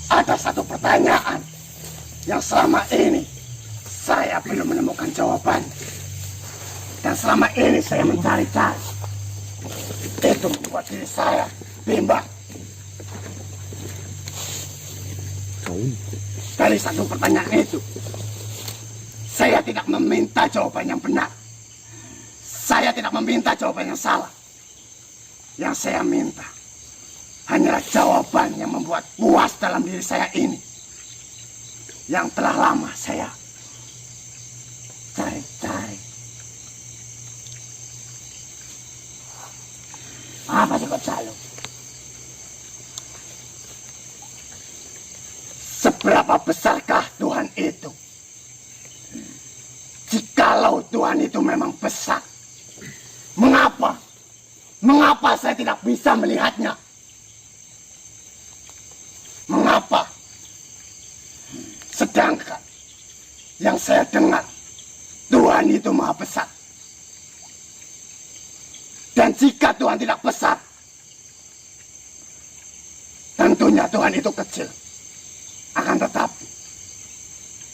Ada satu pertanyaan yang selama ini saya belum menemukan jawaban. Dan selama ini saya mencari-cari. Itu membuat diri saya bimbang. Dari satu pertanyaan itu, saya tidak meminta jawaban yang benar. Saya tidak meminta jawaban yang salah. Yang saya minta hanyalah jawaban yang membuat puas dalam diri saya ini. Yang telah lama saya cari-cari. Apa sih kok selalu? Seberapa besarkah Tuhan itu? Jikalau Tuhan itu memang besar, mengapa saya tidak bisa melihatnya? Mengapa? Sedangkan yang saya dengar, Tuhan itu maha besar. Dan jika Tuhan tidak besar, tentunya Tuhan itu kecil. Akan tetapi,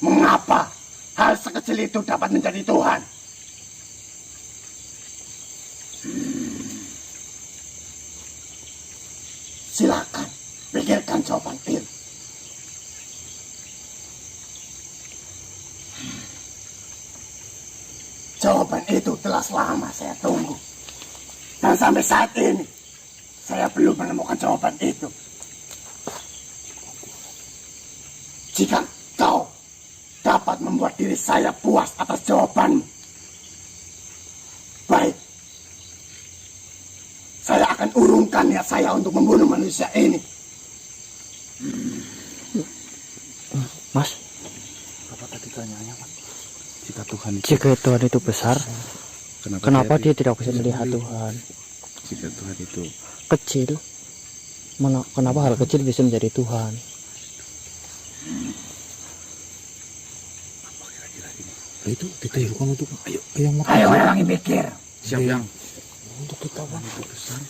mengapa hal sekecil itu dapat menjadi Tuhan? Silakan pikirkan jawaban itu. Jawaban itu telah lama saya tunggu. Dan sampai saat ini, saya belum menemukan jawaban itu. Jika kau dapat membuat diri saya puas atas jawabanmu, baik. Saya akan urungkan niat saya untuk membunuh manusia ini. Mas, apa tadi tanyanya, Mas? Jika Tuhan itu besar, kenapa dia tidak bisa melihat Tuhan? Jika Tuhan itu kecil, kenapa hal kecil bisa menjadi Tuhan? apa kira-kira ini? Itu ditaruhkan untuk Ayo orang pikir. Siap yang untuk kita itu besar.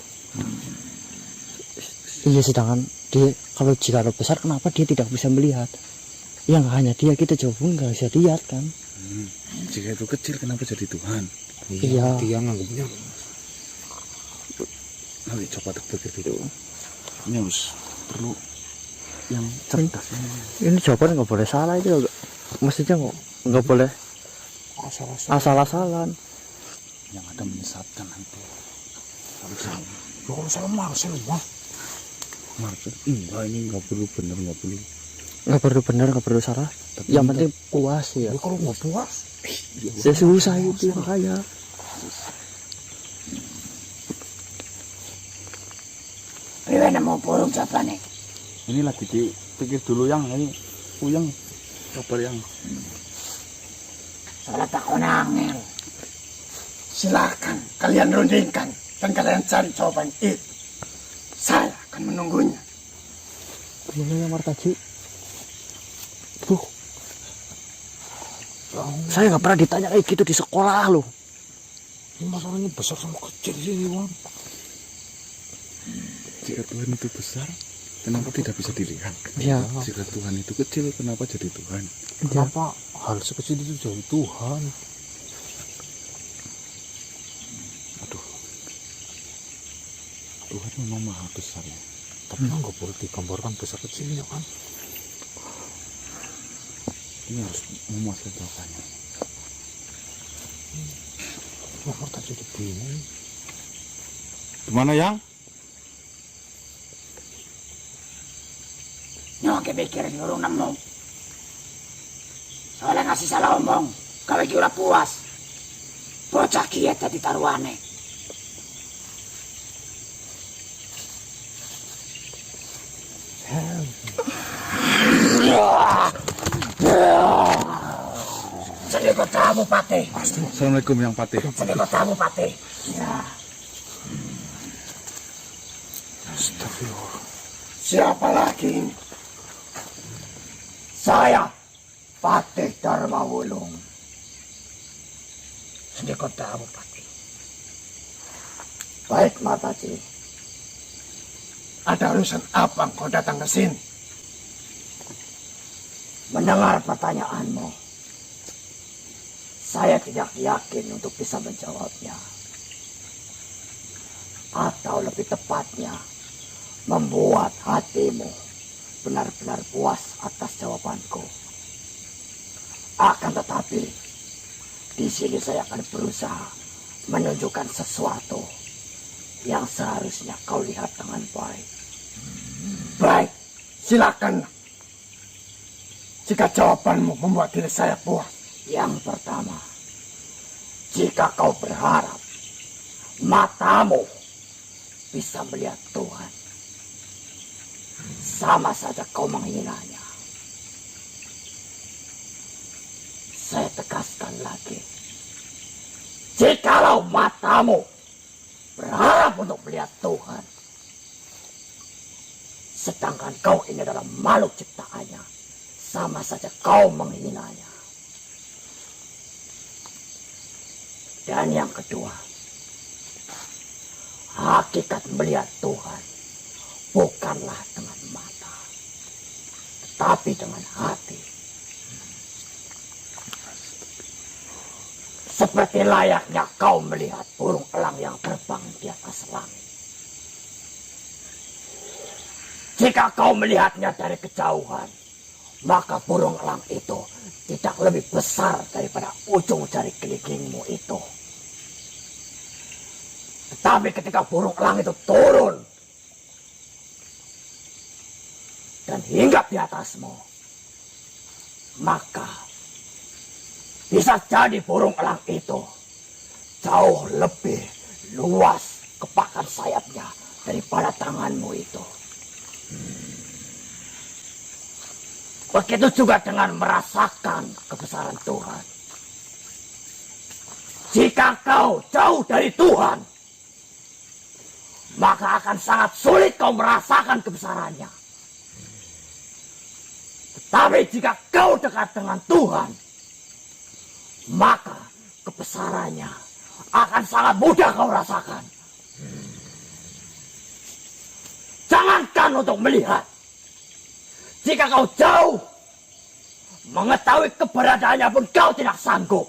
Iya, sedangkan dia kalau jika besar, kenapa dia tidak bisa melihat? Yang hanya dia, kita coba pun nggak bisa lihat kan? Jika itu kecil, kenapa jadi Tuhan? Iya. Dia nganggapnya. Nanti coba terpikir itu. Ini harus perlu yang cerdas. Ini jawaban nggak boleh salah itu, maksudnya nggak boleh asal-asalan. Yang ada menyesatkan nanti. Harus salah. Kalau salah Marcel, Mas. Marcel, enggak, ini nggak perlu benar, nggak perlu salah. Tapi yang penting puas ya. Kalau nggak puas, ya susah itu makanya. Gimana mau burung jawabannya? ini lagi dipikir dulu yang ini puyeng kabar yang Salah tak angel. Silakan kalian rundingkan dan kalian cari jawaban itu. Saya akan menunggunya. Gimana ya Martaji? Tuh, saya nggak pernah ditanya kayak gitu di sekolah loh. ini masalahnya besar sama kecil sih, Bang. Jika Tuhan itu besar, kenapa tidak bisa dilihat? Iya. Jika Tuhan itu kecil, kenapa jadi Tuhan? Kenapa hal sekecil itu jadi Tuhan? Aduh, Tuhan memang maha besar ya. Tapi kan nggak boleh digambarkan besar kecilnya kan? Ini harus memuaskan jawabannya. Nomor tak jadi bingung. Gimana yang? Nyok pikirin ngurung nemu. Soalnya ngasih salah omong, kalau kira puas. Bocah kiat tadi taruhane. Sedekah tamu Patih. Assalamualaikum yang Patih. Sedekah tamu Patih. Ya. Astagfirullah. Siapa lagi ini? Saya, Patih Dharma Wulung. Sedekah tamu Patih. Baik Mataji. Ada urusan apa kau datang ke sini? Mendengar pertanyaanmu, saya tidak yakin untuk bisa menjawabnya. Atau lebih tepatnya, membuat hatimu benar-benar puas atas jawabanku. Akan tetapi, di sini saya akan berusaha menunjukkan sesuatu yang seharusnya kau lihat dengan baik. Baik, silakan. Jika jawabanmu membuat diri saya puas. Yang pertama, jika kau berharap matamu bisa melihat Tuhan, sama saja kau menghinanya. Saya tegaskan lagi, jikalau matamu berharap untuk melihat Tuhan, sedangkan kau ini adalah makhluk ciptaannya, sama saja kau menghinanya. Dan yang kedua, hakikat melihat Tuhan bukanlah dengan mata, tetapi dengan hati. Seperti layaknya kau melihat burung elang yang terbang di atas langit. Jika kau melihatnya dari kejauhan, maka burung elang itu tidak lebih besar daripada ujung jari kelingkingmu itu. Tetapi ketika burung elang itu turun dan hinggap di atasmu, maka bisa jadi burung elang itu jauh lebih luas kepakan sayapnya daripada tanganmu itu. Begitu juga dengan merasakan kebesaran Tuhan. Jika kau jauh dari Tuhan, maka akan sangat sulit kau merasakan kebesarannya. Tetapi jika kau dekat dengan Tuhan, maka kebesarannya akan sangat mudah kau rasakan. Jangankan untuk melihat, jika kau jauh, mengetahui keberadaannya pun kau tidak sanggup.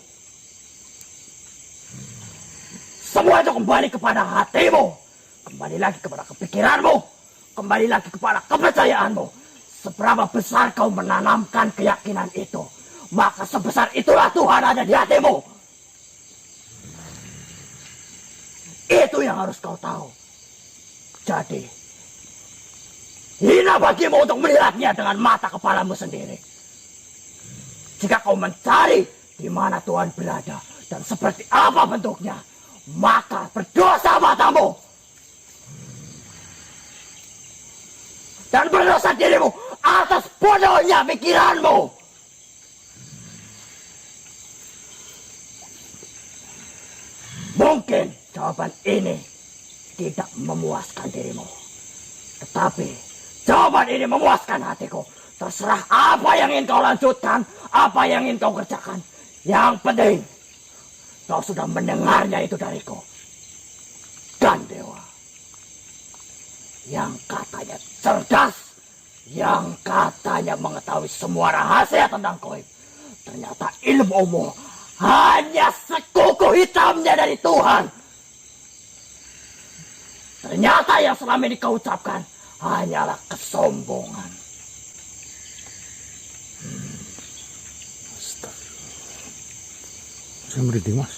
Semua itu kembali kepada hatimu, kembali lagi kepada kepikiranmu, kembali lagi kepada kepercayaanmu. Seberapa besar kau menanamkan keyakinan itu, maka sebesar itulah Tuhan ada di hatimu. Itu yang harus kau tahu. Jadi, hina bagimu untuk melihatnya dengan mata kepalamu sendiri. Jika kau mencari di mana Tuhan berada dan seperti apa bentuknya, maka berdosa matamu. Dan berdosa dirimu atas bodohnya pikiranmu. Mungkin jawaban ini tidak memuaskan dirimu. Tetapi jawaban ini memuaskan hatiku. Terserah apa yang ingin kau lanjutkan, apa yang ingin kau kerjakan. Yang penting, kau sudah mendengarnya itu dariku. Dan Dewa, yang katanya cerdas, yang katanya mengetahui semua rahasia tentang gaib, ternyata ilmumu hanya sekuku hitamnya dari Tuhan. Ternyata yang selama ini kau ucapkan hanyalah kesombongan. Saya merinding, Mas.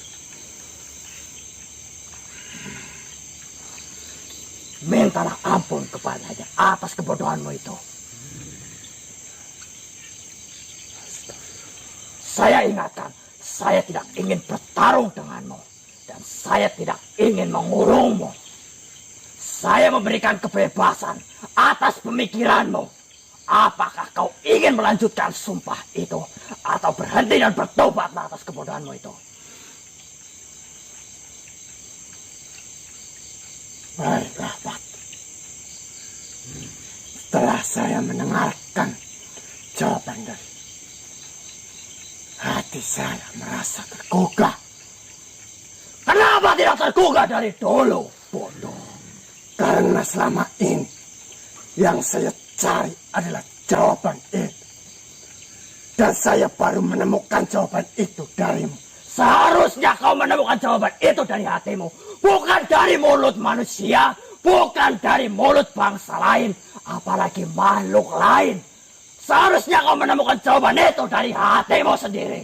Mintalah ampun kepadanya atas kebodohanmu itu. Saya ingatkan, saya tidak ingin bertarung denganmu. Dan saya tidak ingin mengurungmu. Saya memberikan kebebasan atas pemikiranmu. Apakah kau ingin melanjutkan sumpah itu, atau berhenti dan bertobat atas kebodohanmu itu? Baiklah, Pak. Setelah saya mendengarkan jawaban dari hati, saya merasa tergugah. Kenapa tidak tergugah dari dulu, bodoh? Karena selama ini yang saya cari adalah jawaban itu. Dan saya baru menemukan jawaban itu darimu. Seharusnya kau menemukan jawaban itu dari hatimu. Bukan dari mulut manusia. Bukan dari mulut bangsa lain. Apalagi makhluk lain. Seharusnya kau menemukan jawaban itu dari hatimu sendiri.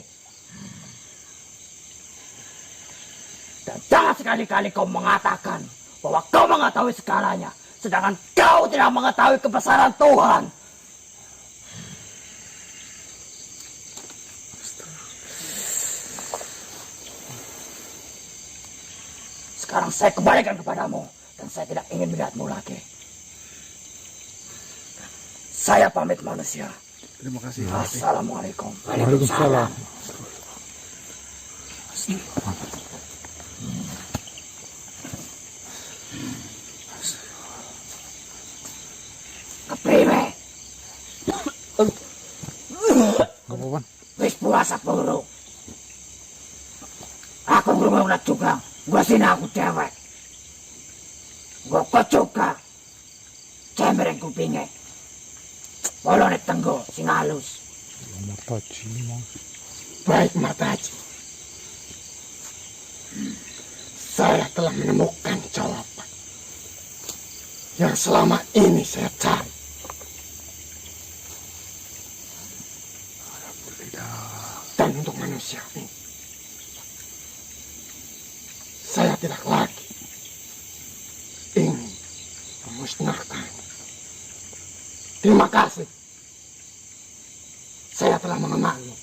Dan jangan sekali-kali kau mengatakan bahwa kau mengetahui segalanya. Sedangkan kau tidak mengetahui kebesaran Tuhan. Sekarang saya kembalikan kepadamu. Dan saya tidak ingin melihatmu lagi. Saya pamit manusia. Terima kasih. Assalamualaikum. Waalaikumsalam. Kepriwe. Apa Wan? Wis puasa puru. Aku ngurung juga. Gua sini aku cewek. Gua kecuka. Cemereng kupingnya. Bolone tenggo sing halus. Martaji ini Mang. Baik Martaji. Saya telah menemukan jawaban yang selama ini saya cari. Dan untuk manusia ini, saya tidak lagi ingin memusnahkan. Terima kasih. Saya telah mengenalmu.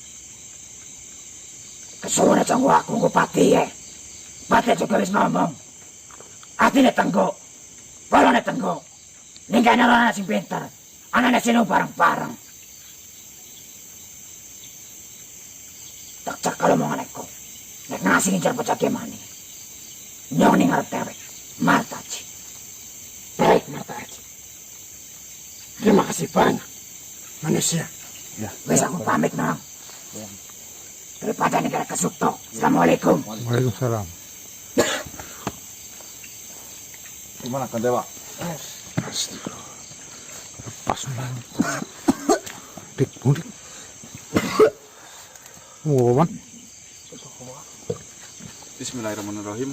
Kesuwun tanggo aku nggo pati ya. Pati juga wis ngomong. Atine tanggo. Balone tanggo. Ninggane ana sing pinter. Anane sino bareng-bareng. Tak cak kalau mau nganekku. Nek ngasih ngincar pecah gimana? Nyoni ngarep tewek. Martaji. Baik Martaji. Terima kasih banyak. Manusia. Ya. Wes aku pamit nang. Daripada negara kesukto. Assalamualaikum. Waalaikumsalam. Gimana kan Dewa? Lepas Mang. Dik, bundik. Mau Wan? Bismillahirrahmanirrahim.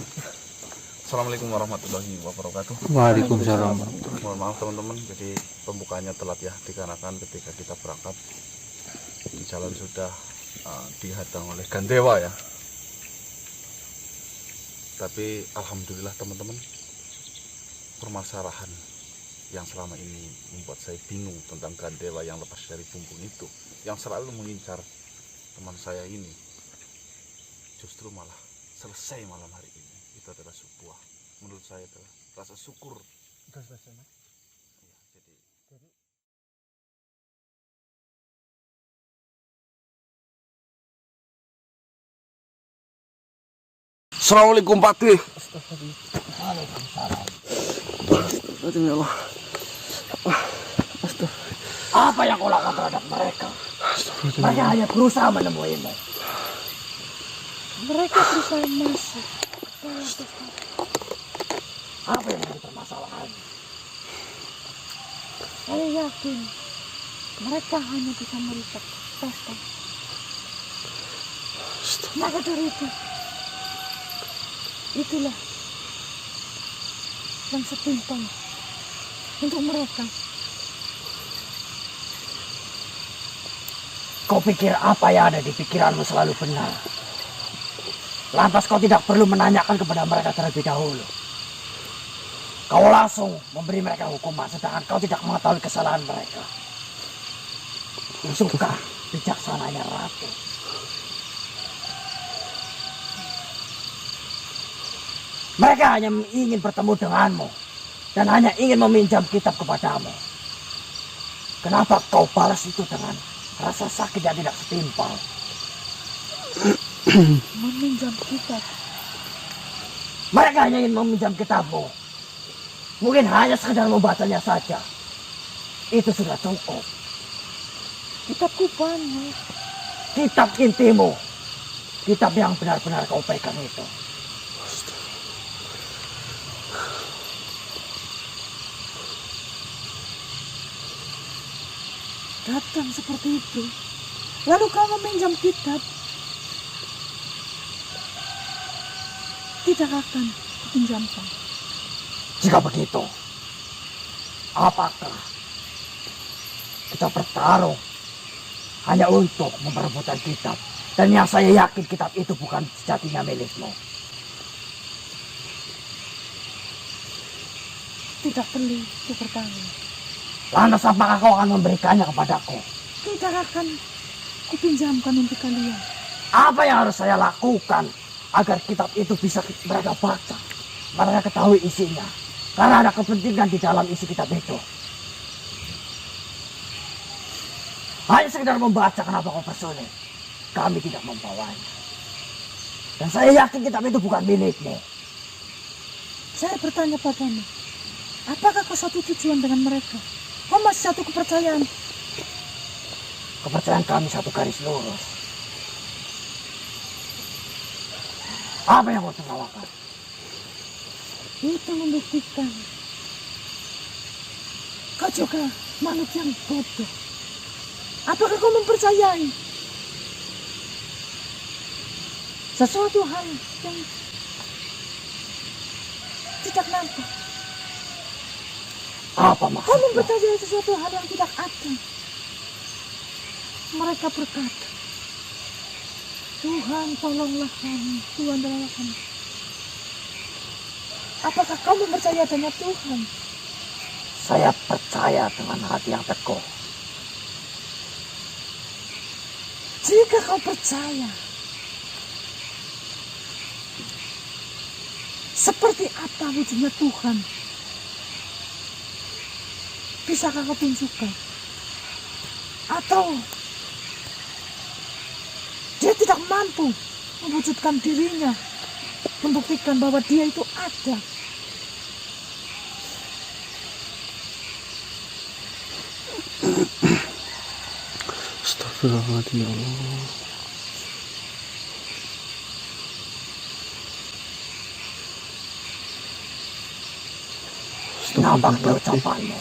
Assalamualaikum warahmatullahi wabarakatuh. Waalaikumsalam. Mohon maaf teman-teman, jadi pembukaannya telat ya, dikarenakan ketika kita berangkat di jalan sudah dihadang oleh Gandewa ya. Tapi alhamdulillah teman-teman, permasalahan yang selama ini membuat saya bingung tentang Gandewa yang lepas dari bumbung itu, yang selalu mengincar teman saya ini, justru malah selesai malam hari ini. Itu adalah sebuah, menurut saya adalah rasa syukur. Ya, jadi Assalamualaikum Pak Tih. Apa yang kau lakukan terhadap mereka? Mereka hanya berusaha menemuimu. Mereka berusaha masuk. Apa yang menjadi permasalahan? Saya yakin mereka hanya bisa merusak pesta. Maka dari itulah yang setimpal untuk mereka. Kau pikir apa yang ada di pikiranmu selalu benar? Lantas kau tidak perlu menanyakan kepada mereka terlebih dahulu. Kau langsung memberi mereka hukuman, sedangkan kau tidak mengetahui kesalahan mereka. Suka bijaksananya Ratu. Mereka hanya ingin bertemu denganmu dan hanya ingin meminjam kitab kepadamu. Kenapa kau balas itu dengan rasa sakit yang tidak setimpal? Meminjam kitab. Mereka hanya ingin meminjam kitabmu. Mungkin hanya sekedar membacanya saja. Itu sudah cukup. Kitabku banyak. Kitab intimu. Kitab yang benar-benar kau pegang itu. Datang seperti itu. Lalu kau meminjam kitab. Tidak akan kupinjamkan. Jika begitu, apakah kita bertarung hanya untuk memperebutkan kitab? Dan yang saya yakin kitab itu bukan sejatinya milikmu. Tidak perlu ku bertanya. Lantas apakah kau akan memberikannya kepadaku? Tidak akan kupinjamkan untuk kalian. Apa yang harus saya lakukan agar kitab itu bisa mereka baca, mereka ketahui isinya? Karena ada kepentingan di dalam isi kitab itu. Hanya sekedar membaca, kenapa kau bersulit? Kami tidak membawanya. Dan saya yakin kitab itu bukan milikmu. Saya bertanya padamu, apakah kau satu tujuan dengan mereka? Kau masih satu kepercayaan? Kepercayaan kami satu garis lurus. Apa yang kau tertawakan? Itu membuktikan kau juga makhluk yang bodoh. Apakah kau mempercayai sesuatu hal yang tidak nampak? Apa Kau maksudnya? mempercayai sesuatu hal yang tidak ada. Mereka berkata, Tuhan tolonglah kami, Tuhan tolonglah kami. Apakah kau mempercayai adanya Tuhan? Saya percaya dengan hati yang teguh. Jika kau percaya, seperti apa wujudnya Tuhan? Bisakah kau tunjukkan? Atau dia tidak mampu mewujudkan dirinya, membuktikan bahwa dia itu ada? Astagfirullahaladzim ya Allah. Nampaknya ucapanmu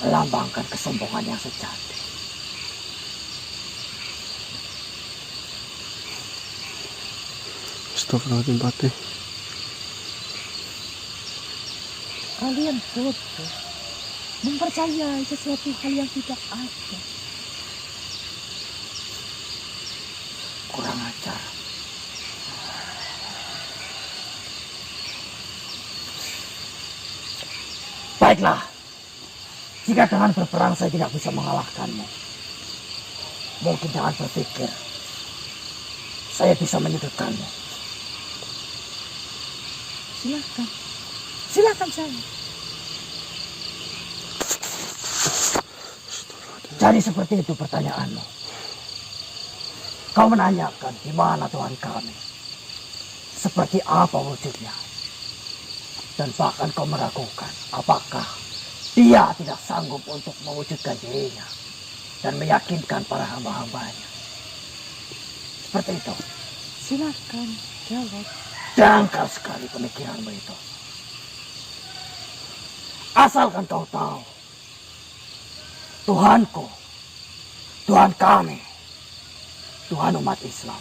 melambangkan kesombongan yang sejati. Astagfirullahaladzim Patih. Kalian bodoh, mempercayai sesuatu hal yang tidak ada. Kurang ajar. Baiklah, jika dengan berperang saya tidak bisa mengalahkanmu, mungkin jangan berpikir saya bisa menyudutkanmu. Silakan, silakan saya. Jadi seperti itu pertanyaanmu. Kau menanyakan di mana Tuhan kami, seperti apa wujudnya, dan bahkan kau meragukan apakah dia tidak sanggup untuk mewujudkan dirinya dan meyakinkan para hamba-hambanya. Seperti itu. Silakan jawab. Dangkal sekali pemikiranmu itu. Asalkan kau tahu, Tuhanku, Tuhan kami, Tuhan umat Islam,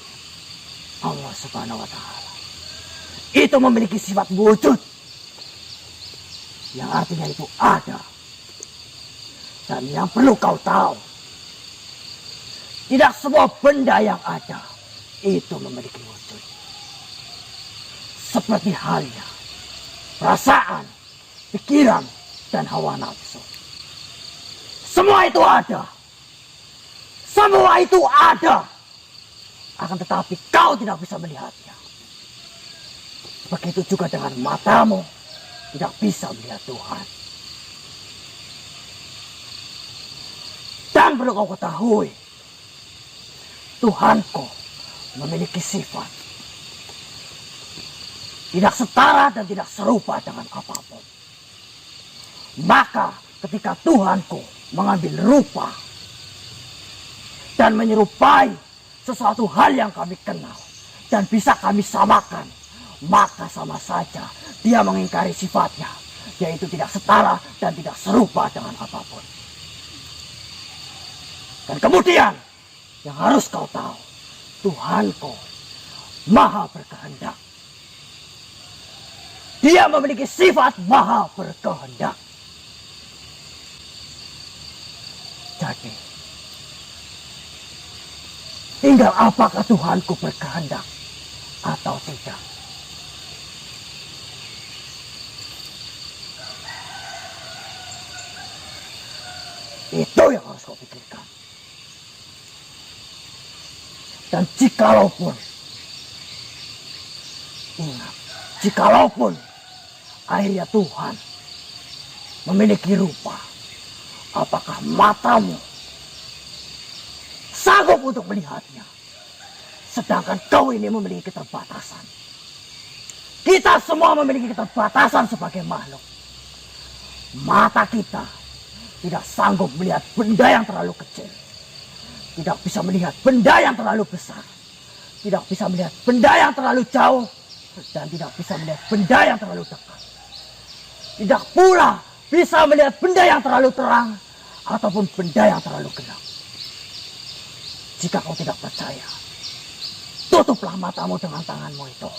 Allah Subhanahu wa Ta'ala, itu memiliki sifat wujud, yang artinya itu ada. Dan yang perlu kau tahu, tidak semua benda yang ada itu memiliki wujud. Seperti halnya perasaan, pikiran, dan hawa nafsu. Semua itu ada. Semua itu ada. Akan tetapi kau tidak bisa melihatnya. Begitu juga dengan matamu tidak bisa melihat Tuhan. Dan perlu kau ketahui, Tuhanku memiliki sifat tidak setara dan tidak serupa dengan apapun. Maka ketika Tuhanku mengambil rupa dan menyerupai sesuatu hal yang kami kenal dan bisa kami samakan, maka sama saja dia mengingkari sifatnya, yaitu tidak setara dan tidak serupa dengan apapun. Dan kemudian, yang harus kau tahu, Tuhanku maha berkehendak. Dia memiliki sifat maha berkehendak. Jadi, tinggal apakah Tuhanku berkehendak atau tidak. Itu yang harus kau pikirkan. Dan jikalaupun, ingat, jikalaupun akhirnya Tuhan memiliki rupa, apakah matamu sanggup untuk melihatnya? Sedangkan kau ini memiliki keterbatasan. Kita semua memiliki keterbatasan sebagai makhluk. Mata kita tidak sanggup melihat benda yang terlalu kecil. Tidak bisa melihat benda yang terlalu besar. Tidak bisa melihat benda yang terlalu jauh. Dan tidak bisa melihat benda yang terlalu dekat. Tidak pula bisa melihat benda yang terlalu terang ataupun benda yang terlalu gelap. Jika kau tidak percaya, tutuplah matamu dengan tanganmu itu.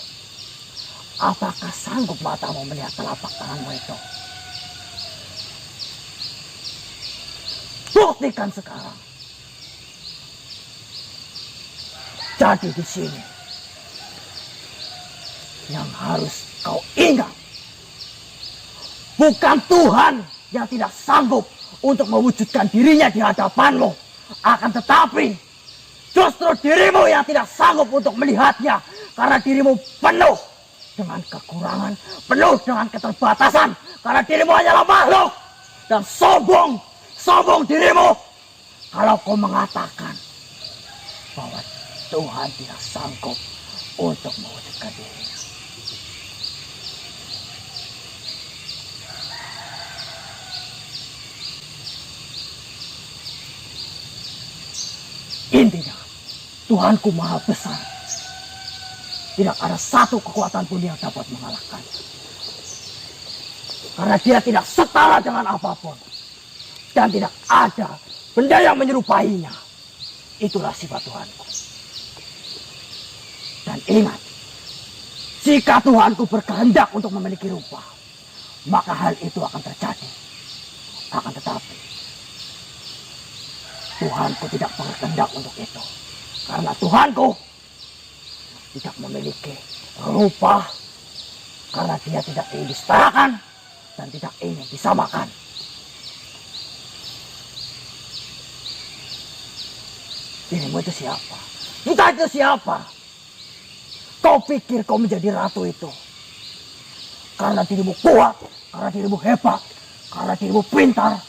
Apakah sanggup matamu melihat telapak tanganmu itu? Buktikan sekarang. Jadi di sini yang harus kau ingat, bukan Tuhan yang tidak sanggup untuk mewujudkan dirinya di hadapanmu, akan tetapi justru dirimu yang tidak sanggup untuk melihatnya, karena dirimu penuh dengan kekurangan, penuh dengan keterbatasan, karena dirimu hanyalah makhluk. Dan sombong dirimu kalau kau mengatakan bahwa Tuhan tidak sanggup untuk mewujudkan dirinya. Intinya, Tuhanku maha besar. Tidak ada satu kekuatan pun yang dapat mengalahkan. Karena dia tidak setara dengan apapun. Dan tidak ada benda yang menyerupainya. Itulah sifat Tuhanku. Dan ingat, jika Tuhanku berkehendak untuk memiliki rupa, maka hal itu akan terjadi. Akan tetapi, Tuhanku tidak berkehendak untuk itu. Karena Tuhanku tidak memiliki rupa, karena dia tidak ingin disetarakan dan tidak ingin disamakan. Dirimu itu siapa? Kita itu siapa? Kau pikir kau menjadi ratu itu karena dirimu kuat, karena dirimu hebat, karena dirimu pintar?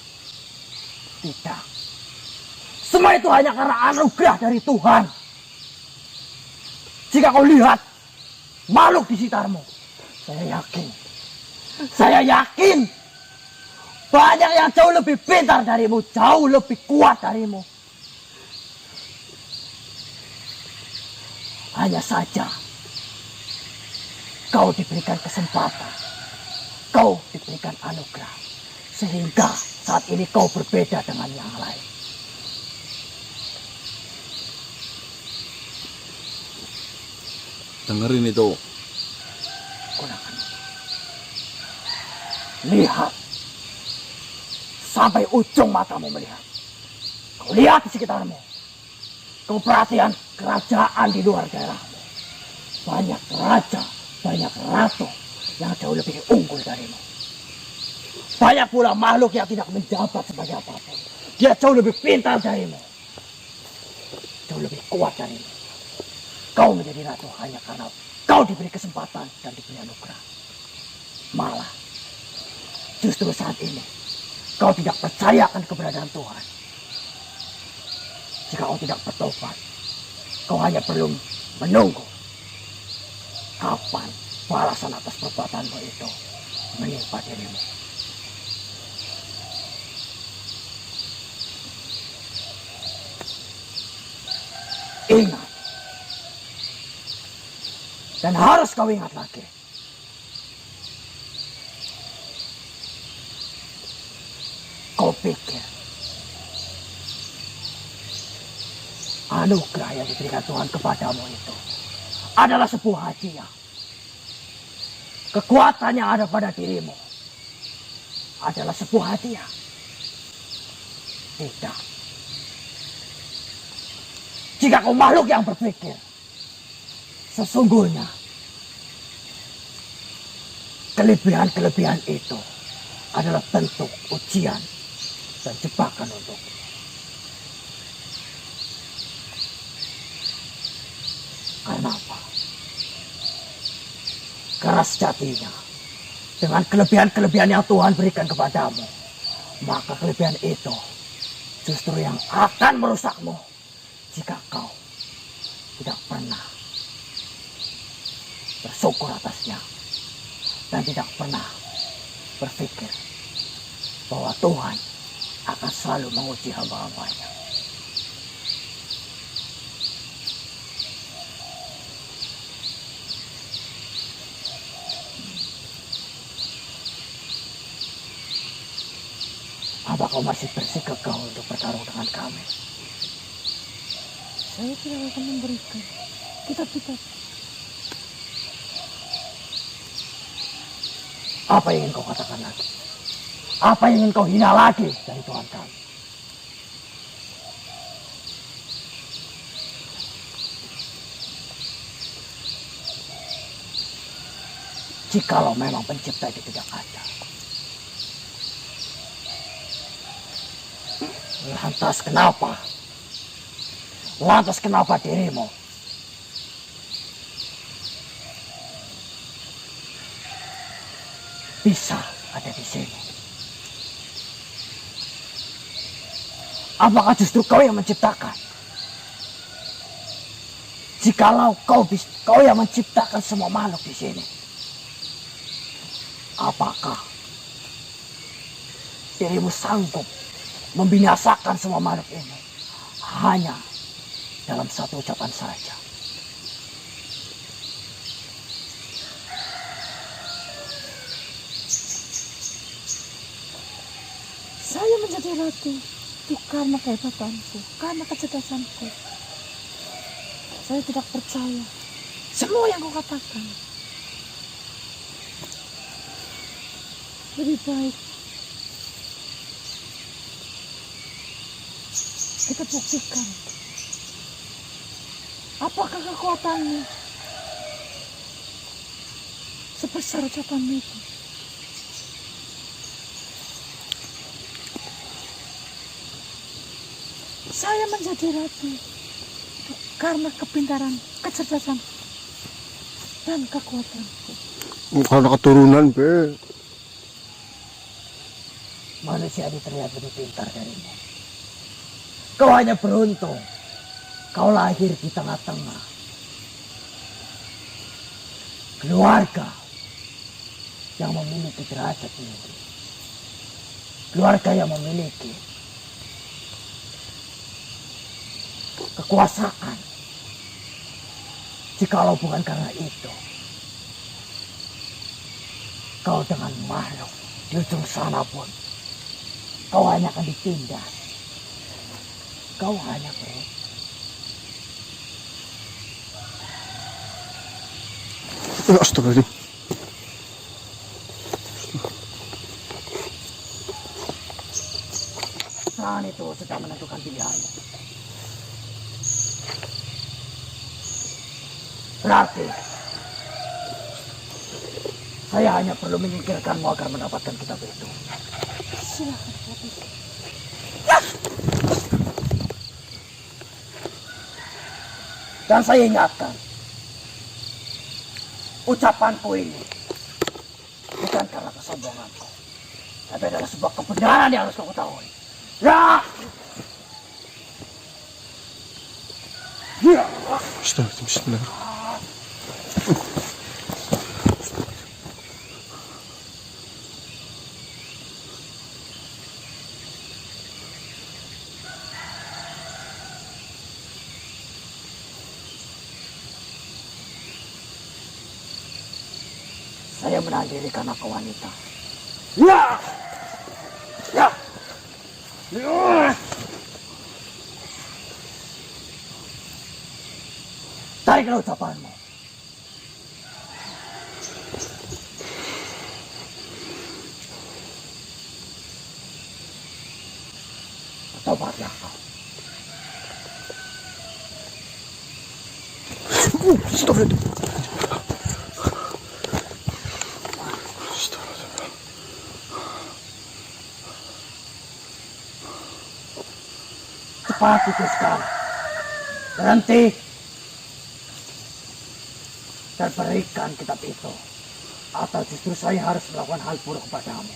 Tidak. Semua itu hanya karena anugerah dari Tuhan. Jika kau lihat makhluk di sekitarmu, saya yakin banyak yang jauh lebih pintar darimu, jauh lebih kuat darimu. Hanya saja kau diberikan kesempatan, kau diberikan anugerah, sehingga saat ini kau berbeda dengan yang lain. Dengerin itu. Gunakan. Lihat. Sampai ujung matamu melihat. Kau lihat di sekitarmu. Kau perhatian kerajaan di luar daerahmu. Banyak raja, banyak ratu yang jauh lebih unggul darimu. Banyak pula makhluk yang tidak menjabat sebagai apapun. Dia jauh lebih pintar darimu. Jauh lebih kuat darimu. Kau menjadi ratu hanya karena kau diberi kesempatan dan diberi anugerah. Malah, justru saat ini, kau tidak percaya akan keberadaan Tuhan. Jika kau tidak bertobat, kau hanya perlu menunggu kapan balasan atas perbuatanmu itu menimpa dirimu. Ingat, Dan harus kau ingat lagi. Kau pikir anugerah yang diberikan Tuhan kepadamu itu adalah sebuah hadiah. Kekuatan yang ada pada dirimu adalah sebuah hadiah. Tidak. Jika kau makhluk yang berpikir, sesungguhnya kelebihan-kelebihan itu adalah bentuk ujian dan jebakan untukmu. Karena apa? Karena sejatinya dengan kelebihan-kelebihan yang Tuhan berikan kepadamu, maka kelebihan itu justru yang akan merusakmu jika kau tidak pernah bersyukur atasnya dan tidak pernah berpikir bahwa Tuhan akan selalu menguji hamba-hambanya. Apa kau masih bersikeras untuk bertarung dengan kami? Saya tidak akan memberikan kitab-kitab. Apa yang ingin kau katakan lagi? Apa yang ingin kau hina lagi dari Tuhan kami? Jikalau memang pencipta itu tidak ada, lantas kenapa? Lantas kenapa dirimu bisa ada di sini? Apakah justru kau yang menciptakan? Jikalau kau yang menciptakan semua makhluk di sini, apakah dirimu sanggup membinasakan semua makhluk ini hanya dalam satu ucapan saja? Saya menjadi ratu itu karena kehebatanku, karena kecerdasanku. Saya tidak percaya semua yang kau katakan. Lebih baik kita buktikan apakah kekuatanmu sebesar ucapanmu itu. Saya menjadi ratu karena kepintaran, kecerdasan, dan kekuatanku. Karena keturunan, Be. Manusia ini terlihat lebih pintar darimu. Kau hanya beruntung. Kau lahir di tengah-tengah keluarga yang memiliki derajat tinggi. Keluarga yang memiliki kekuasaan. Jikalau bukan karena itu, kau dengan makhluk di ujung sana pun, kau hanya akan ditindas. Kau hanya Astagfirullahaladzim. Tuhan itu sedang menentukan pilihanmu. Berarti saya hanya perlu menyingkirkanmu agar mendapatkan kitab itu. Silakan, Ratu. Dan saya ingatkan, ucapanku ini bukan karena kesombonganku, tapi adalah sebuah kebenaran yang harus kau ketahui. Ya! Ya! Astagfirullahaladzim. Bismillahirrahmanirrahim. menahan diri karena kau wanita. Ya! Ya! Ya! Tariklah ucapanmu. Tobatlah kau. Cepat putuskan. Berhenti. Dan berikan kitab itu. Atau justru saya harus melakukan hal buruk padamu.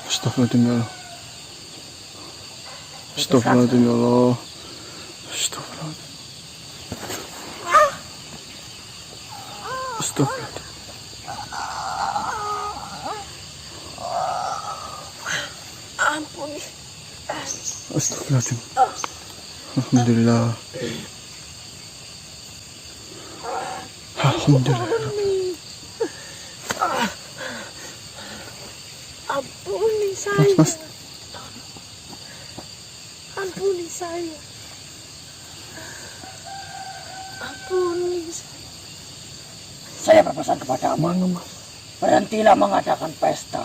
Astagfirullahaladzim ya Allah. Astagfirullahaladzim ya Allah. Astagfirullahaladzim. Astagfirullahaladzim. Ampuni. Astagfirullahaladzim. Alhamdulillah. Alhamdulillah. Ampuni saya. Mas. Ampuni saya. Ampuni saya. Saya berpesan kepadamu. Berhentilah mengadakan pesta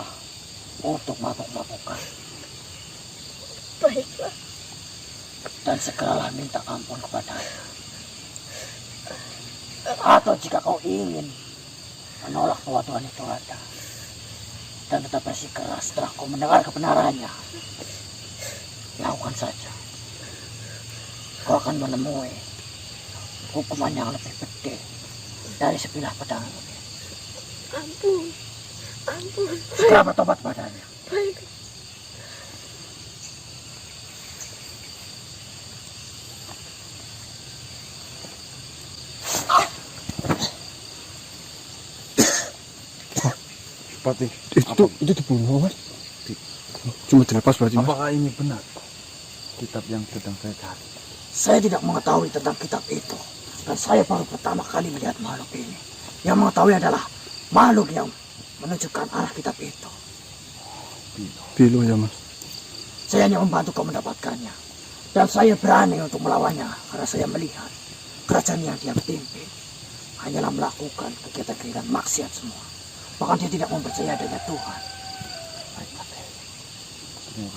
untuk mabuk-mabukan. Baiklah. Dan segeralah minta ampun kepadanya. Atau jika kau ingin menolak bahwa Tuhan itu ada dan tetap bersikeras setelah kau mendengar kebenarannya, lakukan saja. Kau akan menemui hukuman yang lebih pedih dari sebilah pedang ini. Ampun. Ampun. Segera bertobat padanya. Baik. Patih, Itu dibunuh, Mas. Cuma dilepas berarti, Mas. apakah ini benar kitab yang sedang saya cari? Saya tidak mengetahui tentang kitab itu. Dan saya baru pertama kali melihat makhluk ini. Yang mengetahui adalah makhluk yang menunjukkan arah kitab itu. Bilo ya, Mas. Saya hanya membantu kau mendapatkannya. Dan saya berani untuk melawannya karena saya melihat kerajaan yang dia pimpin hanyalah melakukan kegiatan-kegiatan maksiat semua. Bahkan dia tidak mempercayai adanya Tuhan.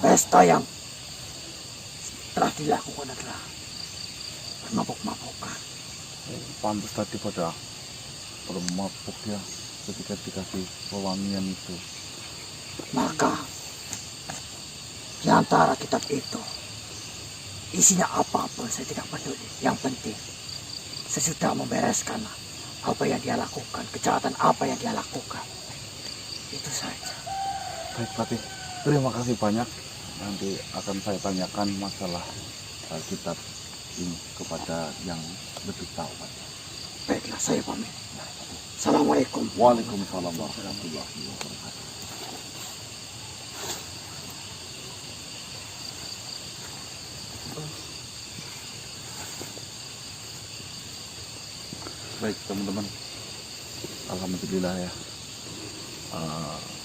Pesta yang telah dilakukan adalah bermabuk-mabukan. Pantas tadi pada mabuk ya ketika dikasih pewangian itu. Maka di antara kitab itu isinya apapun saya tidak peduli. Yang penting sesudah membereskan apa yang dia lakukan, kejahatan apa yang dia lakukan, itu saja. Baik Patih, terima kasih banyak. Nanti akan saya tanyakan masalah kitab ini kepada yang lebih tahu, Patih. Baiklah, saya pamit. Assalamualaikum. Waalaikumsalam warahmatullahi wabarakatuh. Baik teman-teman, alhamdulillah ya,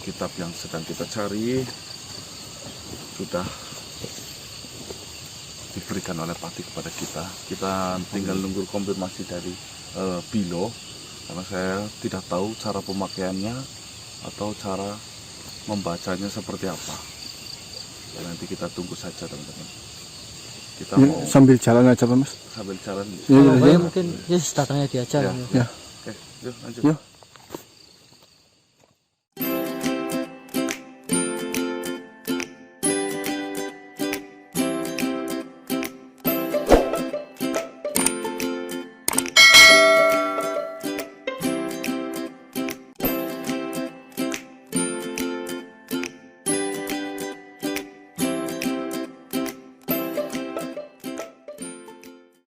kitab yang sedang kita cari sudah diberikan oleh Patih kepada kita. Kita tinggal nunggu konfirmasi dari Bilo, karena saya tidak tahu cara pemakaiannya atau cara membacanya seperti apa. Ya, nanti kita tunggu saja teman-teman. Kita Ya, mau sambil jalan aja, Pak, Mas. sambil jalan. Ya, Kalau ya, boleh ya. mungkin ya datangnya dia aja. Ya. Ya. Oke, yuk lanjut. Yuk.